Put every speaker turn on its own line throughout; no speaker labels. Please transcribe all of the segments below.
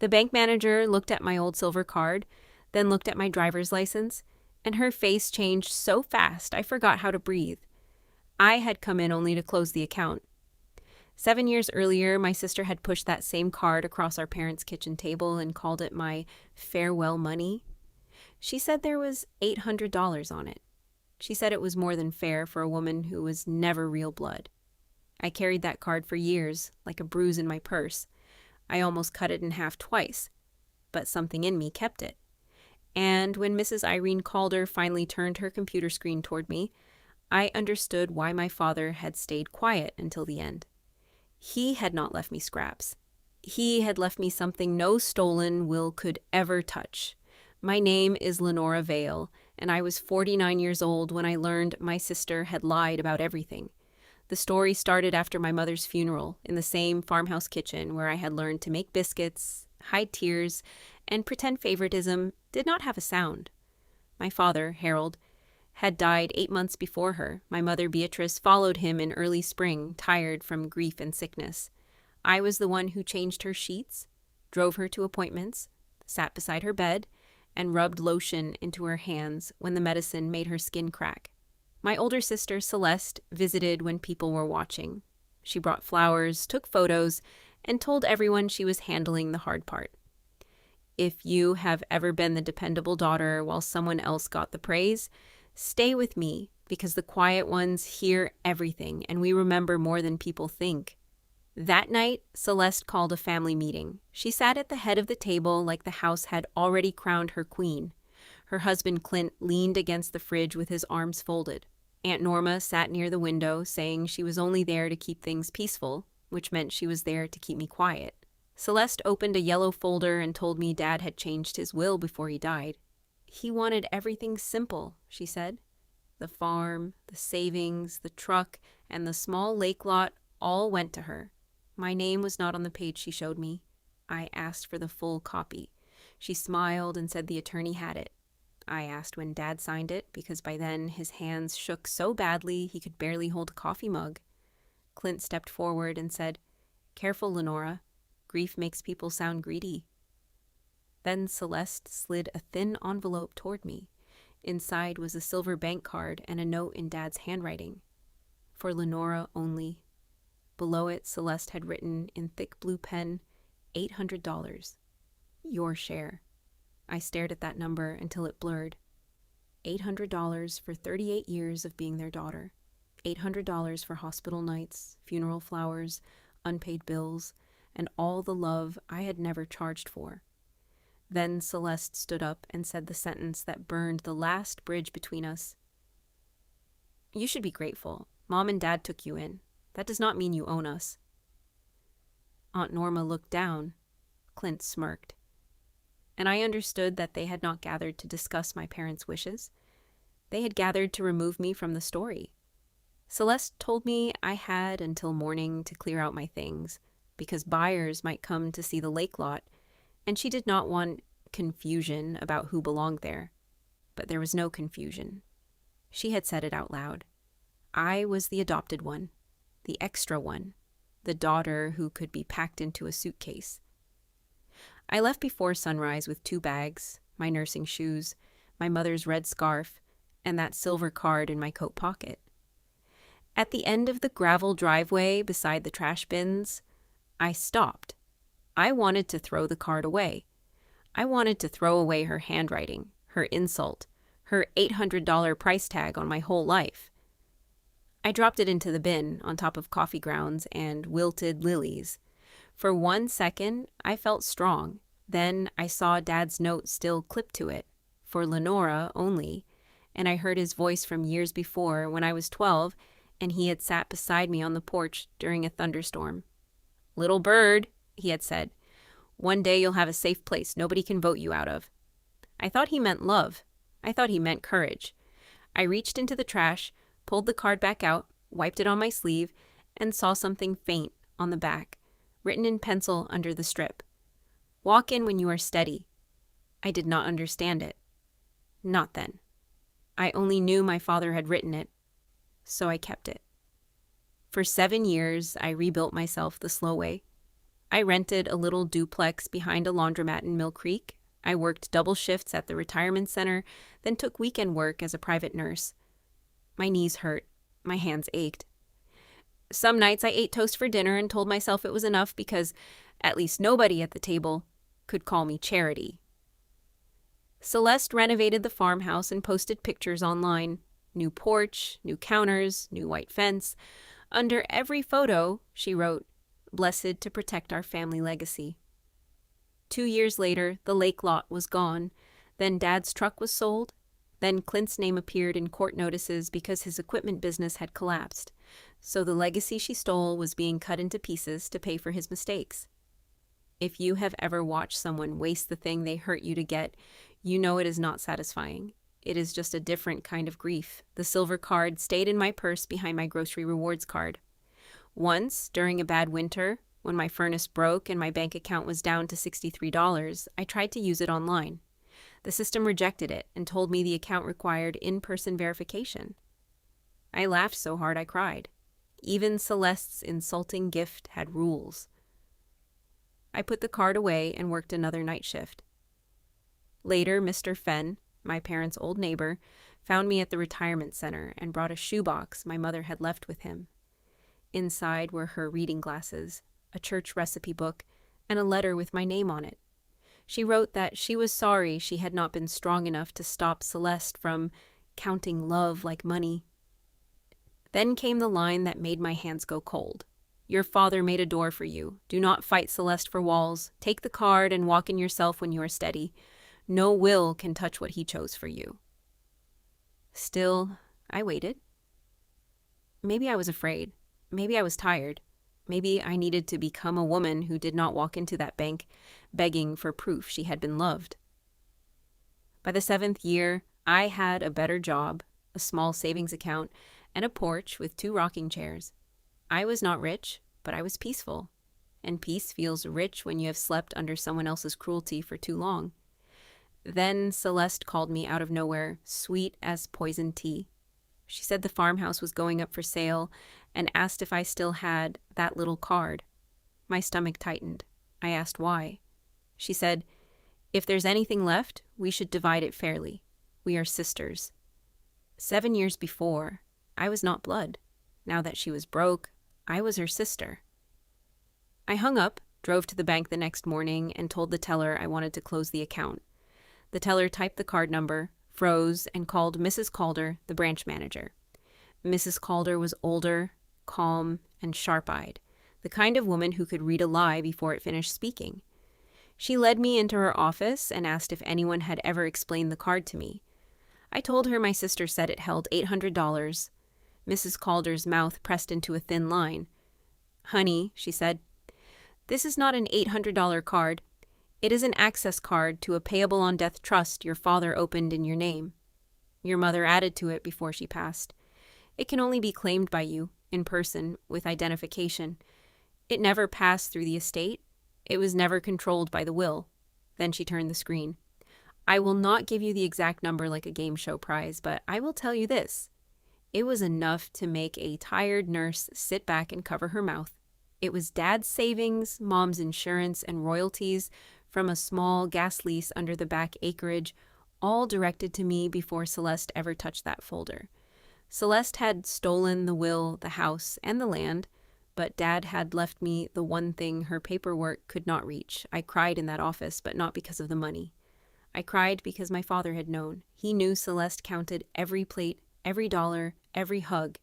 The bank manager looked at my old silver card, then looked at my driver's license, and her face changed so fast I forgot how to breathe. I had come in only to close the account. 7 years earlier, my sister had pushed that same card across our parents' kitchen table and called it my farewell money. She said there was $800 on it. She said it was more than fair for a woman who was never real blood. I carried that card for years, like a bruise in my purse. I almost cut it in half twice, but something in me kept it. And when Mrs. Irene Calder finally turned her computer screen toward me, I understood why my father had stayed quiet until the end. He had not left me scraps. He had left me something no stolen will could ever touch. My name is Lenora Vale, and I was 49 years old when I learned my sister had lied about everything. The story started after my mother's funeral in the same farmhouse kitchen where I had learned to make biscuits, hide tears, and pretend favoritism did not have a sound. My father, Harold, had died 8 months before her. My mother, Beatrice, followed him in early spring, tired from grief and sickness. I was the one who changed her sheets, drove her to appointments, sat beside her bed, and rubbed lotion into her hands when the medicine made her skin crack. My older sister, Celeste, visited when people were watching. She brought flowers, took photos, and told everyone she was handling the hard part. If you have ever been the dependable daughter while someone else got the praise, stay with me, because the quiet ones hear everything and we remember more than people think. That night, Celeste called a family meeting. She sat at the head of the table like the house had already crowned her queen. Her husband Clint leaned against the fridge with his arms folded. Aunt Norma sat near the window, saying she was only there to keep things peaceful, which meant she was there to keep me quiet. Celeste opened a yellow folder and told me Dad had changed his will before he died. He wanted everything simple, she said. The farm, the savings, the truck, and the small lake lot all went to her. My name was not on the page she showed me. I asked for the full copy. She smiled and said the attorney had it. I asked when Dad signed it, because by then his hands shook so badly he could barely hold a coffee mug. Clint stepped forward and said, "Careful, Lenora. Grief makes people sound greedy." Then Celeste slid a thin envelope toward me. Inside was a silver bank card and a note in Dad's handwriting. For Lenora only. Below it, Celeste had written in thick blue pen, $800. Your share. I stared at that number until it blurred. $800 for 38 years of being their daughter. $800 for hospital nights, funeral flowers, unpaid bills, and all the love I had never charged for. Then Celeste stood up and said the sentence that burned the last bridge between us. "You should be grateful. Mom and Dad took you in. That does not mean you own us." Aunt Norma looked down. Clint smirked. And I understood that they had not gathered to discuss my parents' wishes. They had gathered to remove me from the story. Celeste told me I had until morning to clear out my things, because buyers might come to see the lake lot, and she did not want confusion about who belonged there. But there was no confusion. She had said it out loud. I was the adopted one, the extra one, the daughter who could be packed into a suitcase. I left before sunrise with 2 bags, my nursing shoes, my mother's red scarf, and that silver card in my coat pocket. At the end of the gravel driveway beside the trash bins, I stopped. I wanted to throw the card away. I wanted to throw away her handwriting, her insult, her $800 price tag on my whole life. I dropped it into the bin on top of coffee grounds and wilted lilies. For 1 second, I felt strong. Then I saw Dad's note still clipped to it, for Lenora only, and I heard his voice from years before when I was 12 and he had sat beside me on the porch during a thunderstorm. "Little bird," he had said, "one day you'll have a safe place nobody can vote you out of." I thought he meant love. I thought he meant courage. I reached into the trash, pulled the card back out, wiped it on my sleeve, and saw something faint on the back, written in pencil under the strip. "Walk in when you are steady." I did not understand it. Not then. I only knew my father had written it, so I kept it. For 7 years, I rebuilt myself the slow way. I rented a little duplex behind a laundromat in Mill Creek. I worked double shifts at the retirement center, then took weekend work as a private nurse. My knees hurt. My hands ached. Some nights I ate toast for dinner and told myself it was enough because at least nobody at the table could call me Charity. Celeste renovated the farmhouse and posted pictures online. New porch, new counters, new white fence. Under every photo, she wrote, "Blessed to protect our family legacy." 2 years later, the lake lot was gone. Then Dad's truck was sold. Then Clint's name appeared in court notices because his equipment business had collapsed. So the legacy she stole was being cut into pieces to pay for his mistakes. If you have ever watched someone waste the thing they hurt you to get, you know it is not satisfying. It is just a different kind of grief. The silver card stayed in my purse behind my grocery rewards card. Once, during a bad winter, when my furnace broke and my bank account was down to $63, I tried to use it online. The system rejected it and told me the account required in-person verification. I laughed so hard I cried. Even Celeste's insulting gift had rules. I put the card away and worked another night shift. Later, Mr. Fenn, my parents' old neighbor, found me at the retirement center and brought a shoebox my mother had left with him. Inside were her reading glasses, a church recipe book, and a letter with my name on it. She wrote that she was sorry she had not been strong enough to stop Celeste from counting love like money. Then came the line that made my hands go cold. "Your father made a door for you. Do not fight Celeste for walls. Take the card and walk in yourself when you are steady. No will can touch what he chose for you." Still, I waited. Maybe I was afraid. Maybe I was tired. Maybe I needed to become a woman who did not walk into that bank begging for proof she had been loved. By the 7th year, I had a better job, a small savings account, and a porch with 2 rocking chairs. I was not rich, but I was peaceful. And peace feels rich when you have slept under someone else's cruelty for too long. Then Celeste called me out of nowhere, sweet as poison tea. She said the farmhouse was going up for sale and asked if I still had that little card. My stomach tightened. I asked why. She said, "If there's anything left, we should divide it fairly. We are sisters." 7 years before, I was not blood. Now that she was broke, I was her sister. I hung up, drove to the bank the next morning, and told the teller I wanted to close the account. The teller typed the card number, froze, and called Mrs. Calder, the branch manager. Mrs. Calder was older, calm, and sharp-eyed, the kind of woman who could read a lie before it finished speaking. She led me into her office and asked if anyone had ever explained the card to me. I told her my sister said it held $800. Mrs. Calder's mouth pressed into a thin line. "Honey," she said, "this is not an $800 card. It is an access card to a payable-on-death trust your father opened in your name. Your mother added to it before she passed. It can only be claimed by you, in person, with identification. It never passed through the estate. It was never controlled by the will." Then she turned the screen. "I will not give you the exact number like a game show prize, but I will tell you this. It was enough to make a tired nurse sit back and cover her mouth. It was Dad's savings, Mom's insurance, and royalties from a small gas lease under the back acreage, all directed to me before Celeste ever touched that folder. Celeste had stolen the will, the house, and the land, but Dad had left me the one thing her paperwork could not reach. I cried in that office, but not because of the money. I cried because my father had known. He knew Celeste counted every plate, every dollar, every hug.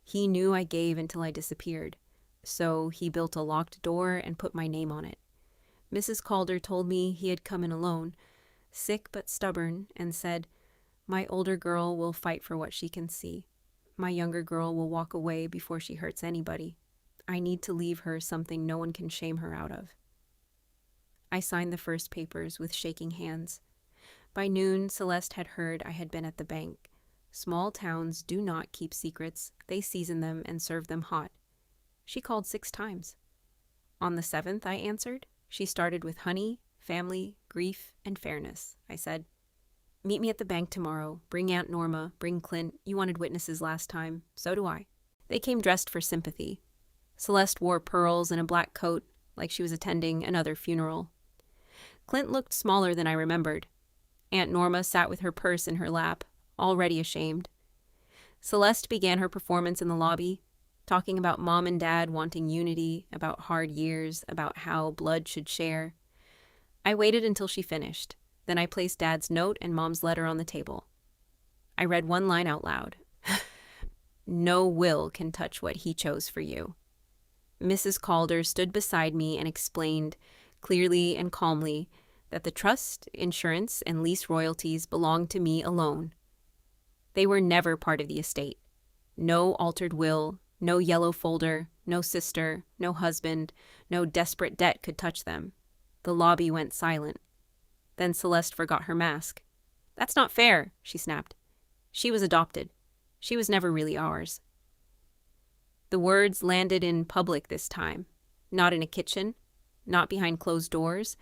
He knew I gave until I disappeared. So he built a locked door and put my name on it. Mrs. Calder told me he had come in alone, sick but stubborn, and said, "My older girl will fight for what she can see. My younger girl will walk away before she hurts anybody. I need to leave her something no one can shame her out of." I signed the first papers with shaking hands. By noon, Celeste had heard I had been at the bank. Small towns do not keep secrets. They season them and serve them hot. She called 6 times. On the 7th, I answered. She started with honey, family, grief, and fairness. I said, "Meet me at the bank tomorrow. Bring Aunt Norma. Bring Clint. You wanted witnesses last time. So do I." They came dressed for sympathy. Celeste wore pearls and a black coat. like she was attending another funeral. Clint looked smaller than I remembered. Aunt Norma sat with her purse in her lap, already ashamed. Celeste began her performance in the lobby, talking about Mom and Dad wanting unity, about hard years, about how blood should share. I waited until she finished. Then I placed Dad's note and Mom's letter on the table. I read one line out loud. No will can touch what he chose for you. Mrs. Calder stood beside me and explained, clearly and calmly, that the trust, insurance, and lease royalties belonged to me alone. They were never part of the estate. No altered will, no yellow folder, no sister, no husband, no desperate debt could touch them. The lobby went silent. Then Celeste forgot her mask. "That's not fair," she snapped. "She was adopted. She was never really ours." The words landed in public this time, not in a kitchen, not behind closed doors,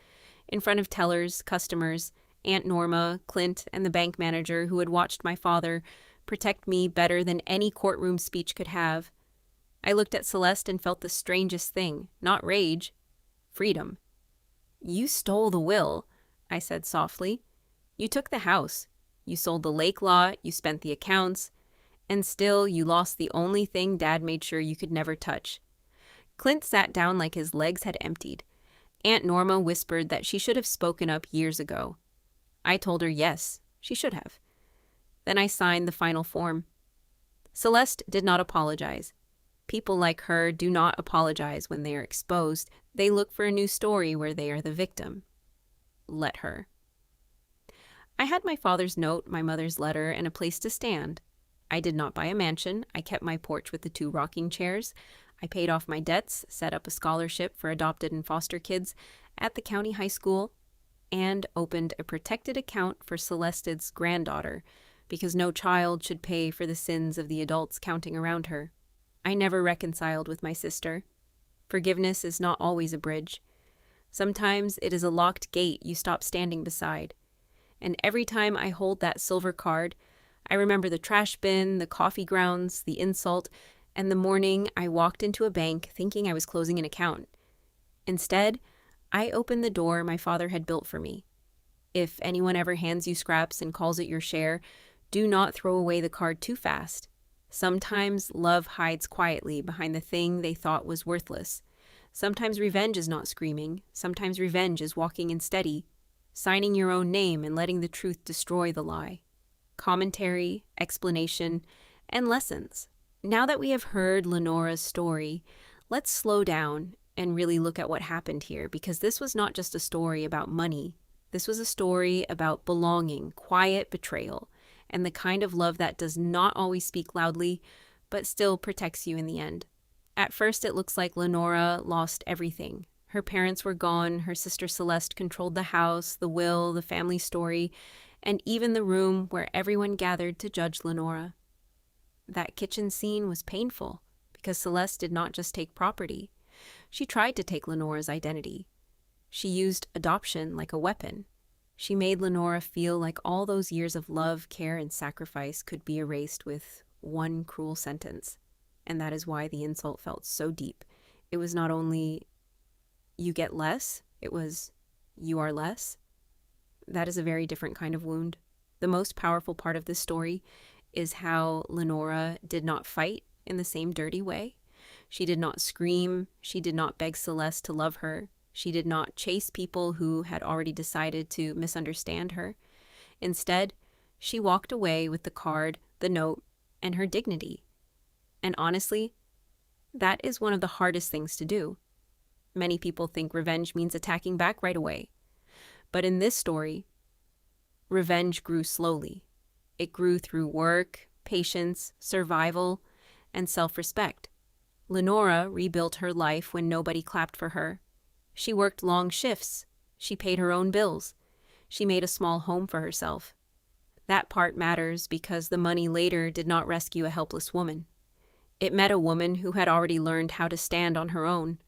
in front of tellers, customers, Aunt Norma, Clint, and the bank manager who had watched my father protect me better than any courtroom speech could have. I looked at Celeste and felt the strangest thing, not rage, freedom. "You stole the will," I said softly. "You took the house. You sold the lake lot, you spent the accounts, and still you lost the only thing Dad made sure you could never touch." Clint sat down like his legs had emptied. Aunt Norma whispered that she should have spoken up years ago. I told her yes, she should have. Then I signed the final form. Celeste did not apologize. People like her do not apologize when they are exposed. They look for a new story where they are the victim. Let her. I had my father's note, my mother's letter, and a place to stand. I did not buy a mansion. I kept my porch with the 2 rocking chairs. I paid off my debts, set up a scholarship for adopted and foster kids at the county high school, and opened a protected account for Celeste's granddaughter, because no child should pay for the sins of the adults counting around her. I never reconciled with my sister. Forgiveness is not always a bridge. Sometimes it is a locked gate you stop standing beside. And every time I hold that silver card, I remember the trash bin, the coffee grounds, the insult, and the morning I walked into a bank thinking I was closing an account. Instead, I opened the door my father had built for me. If anyone ever hands you scraps and calls it your share, do not throw away the card too fast. Sometimes love hides quietly behind the thing they thought was worthless. Sometimes revenge is not screaming. Sometimes revenge is walking in steady, signing your own name and letting the truth destroy the lie. Commentary, explanation, and lessons. Now that we have heard Lenora's story, let's slow down and really look at what happened here, because this was not just a story about money. This was a story about belonging, quiet betrayal, and the kind of love that does not always speak loudly, but still protects you in the end. At first, it looks like Lenora lost everything. Her parents were gone, her sister Celeste controlled the house, the will, the family story, and even the room where everyone gathered to judge Lenora. That kitchen scene was painful, because Celeste did not just take property. She tried to take Lenora's identity. She used adoption like a weapon. She made Lenora feel like all those years of love, care, and sacrifice could be erased with one cruel sentence. And that is why the insult felt so deep. It was not only, "you get less," it was, "you are less." That is a very different kind of wound. The most powerful part of this story is how Lenora did not fight in the same dirty way. She did not scream. She did not beg Celeste to love her. She did not chase people who had already decided to misunderstand her. Instead, she walked away with the card, the note, and her dignity. And honestly, that is one of the hardest things to do. Many people think revenge means attacking back right away. But in this story, revenge grew slowly. It grew through work, patience, survival, and self-respect. Lenora rebuilt her life when nobody clapped for her. She worked long shifts. She paid her own bills. She made a small home for herself. That part matters because the money later did not rescue a helpless woman. It met a woman who had already learned how to stand on her own.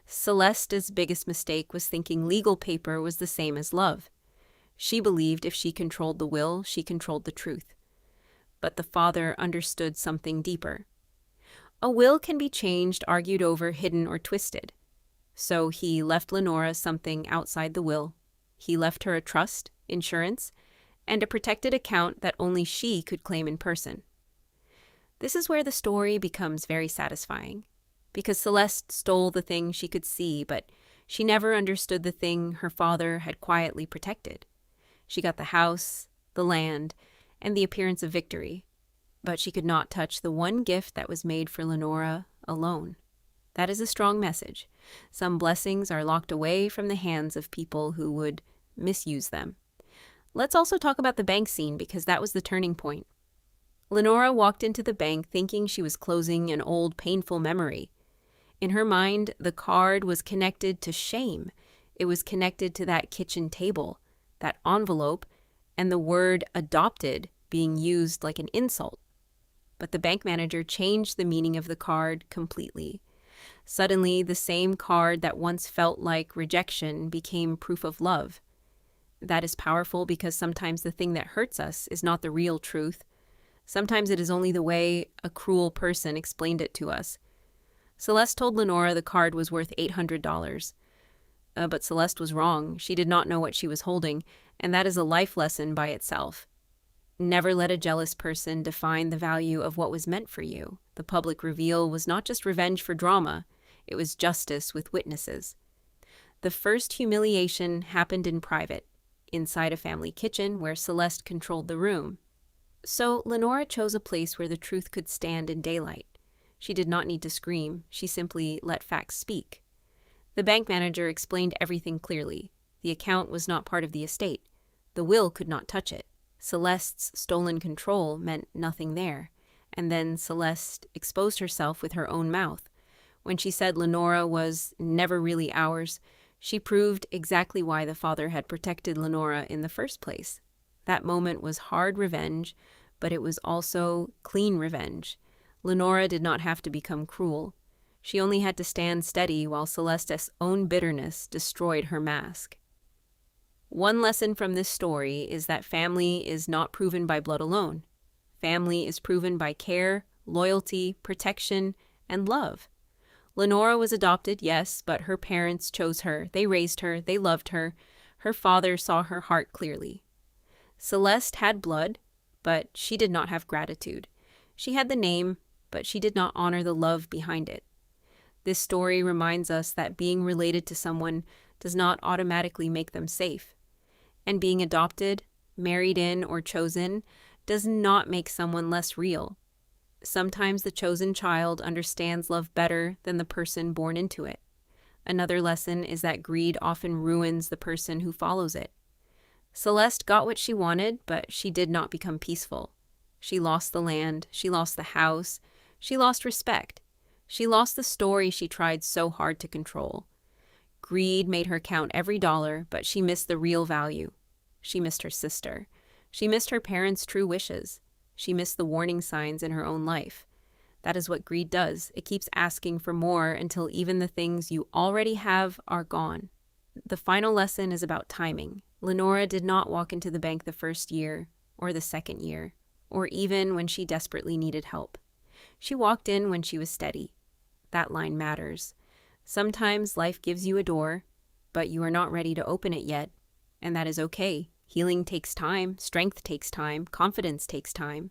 Celeste's biggest mistake was thinking legal paper was the same as love. She believed if she controlled the will, she controlled the truth. But the father understood something deeper. A will can be changed, argued over, hidden, or twisted. So he left Lenora something outside the will. He left her a trust, insurance, and a protected account that only she could claim in person. This is where the story becomes very satisfying, because Celeste stole the thing she could see, but she never understood the thing her father had quietly protected. She got the house, the land, and the appearance of victory, but she could not touch the one gift that was made for Lenora alone. That is a strong message. Some blessings are locked away from the hands of people who would misuse them. Let's also talk about the bank scene, because that was the turning point. Lenora walked into the bank thinking she was closing an old, painful memory. In her mind, the card was connected to shame. It was connected to that kitchen table, that envelope, and the word adopted being used like an insult. But the bank manager changed the meaning of the card completely. Suddenly, the same card that once felt like rejection became proof of love. That is powerful, because sometimes the thing that hurts us is not the real truth. Sometimes it is only the way a cruel person explained it to us. Celeste told Lenora the card was worth $800. But Celeste was wrong. She did not know what she was holding, and that is a life lesson by itself. Never let a jealous person define the value of what was meant for you. The public reveal was not just revenge for drama, it was justice with witnesses. The first humiliation happened in private, inside a family kitchen where Celeste controlled the room. So Lenora chose a place where the truth could stand in daylight. She did not need to scream, she simply let facts speak. The bank manager explained everything clearly. The account was not part of the estate. The will could not touch it. Celeste's stolen control meant nothing there. And then Celeste exposed herself with her own mouth. When she said Lenora was never really ours, she proved exactly why the father had protected Lenora in the first place. That moment was hard revenge, but it was also clean revenge. Lenora did not have to become cruel. She only had to stand steady while Celeste's own bitterness destroyed her mask. One lesson from this story is that family is not proven by blood alone. Family is proven by care, loyalty, protection, and love. Lenora was adopted, yes, but her parents chose her. They raised her. They loved her. Her father saw her heart clearly. Celeste had blood, but she did not have gratitude. She had the name, but she did not honor the love behind it. This story reminds us that being related to someone does not automatically make them safe. And being adopted, married in, or chosen does not make someone less real. Sometimes the chosen child understands love better than the person born into it. Another lesson is that greed often ruins the person who follows it. Celeste got what she wanted, but she did not become peaceful. She lost the land, she lost the house, she lost respect. She lost the story she tried so hard to control. Greed made her count every dollar, but she missed the real value. She missed her sister. She missed her parents' true wishes. She missed the warning signs in her own life. That is what greed does. It keeps asking for more until even the things you already have are gone. The final lesson is about timing. Lenora did not walk into the bank the first year, or the second year, or even when she desperately needed help. She walked in when she was steady. That line matters. Sometimes life gives you a door, but you are not ready to open it yet, and that is okay. Healing takes time, strength takes time, confidence takes time.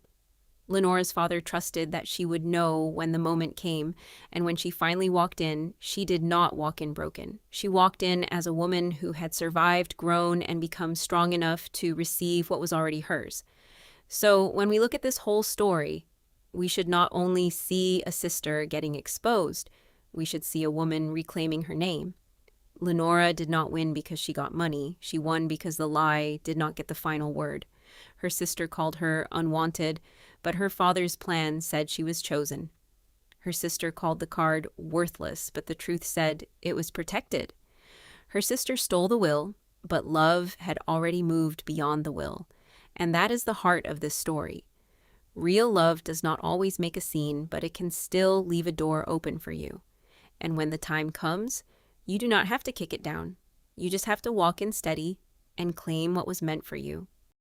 Lenora's father trusted that she would know when the moment came, and when she finally walked in, she did not walk in broken. She walked in as a woman who had survived, grown, and become strong enough to receive what was already hers. So when we look at this whole story, we should not only see a sister getting exposed, we should see a woman reclaiming her name. Lenora did not win because she got money. She won because the lie did not get the final word. Her sister called her unwanted, but her father's plan said she was chosen. Her sister called the card worthless, but the truth said it was protected. Her sister stole the will, but love had already moved beyond the will. And that is the heart of this story. Real love does not always make a scene, but it can still leave a door open for you. And when the time comes, you do not have to kick it down. You just have to walk in steady and claim what was meant for you.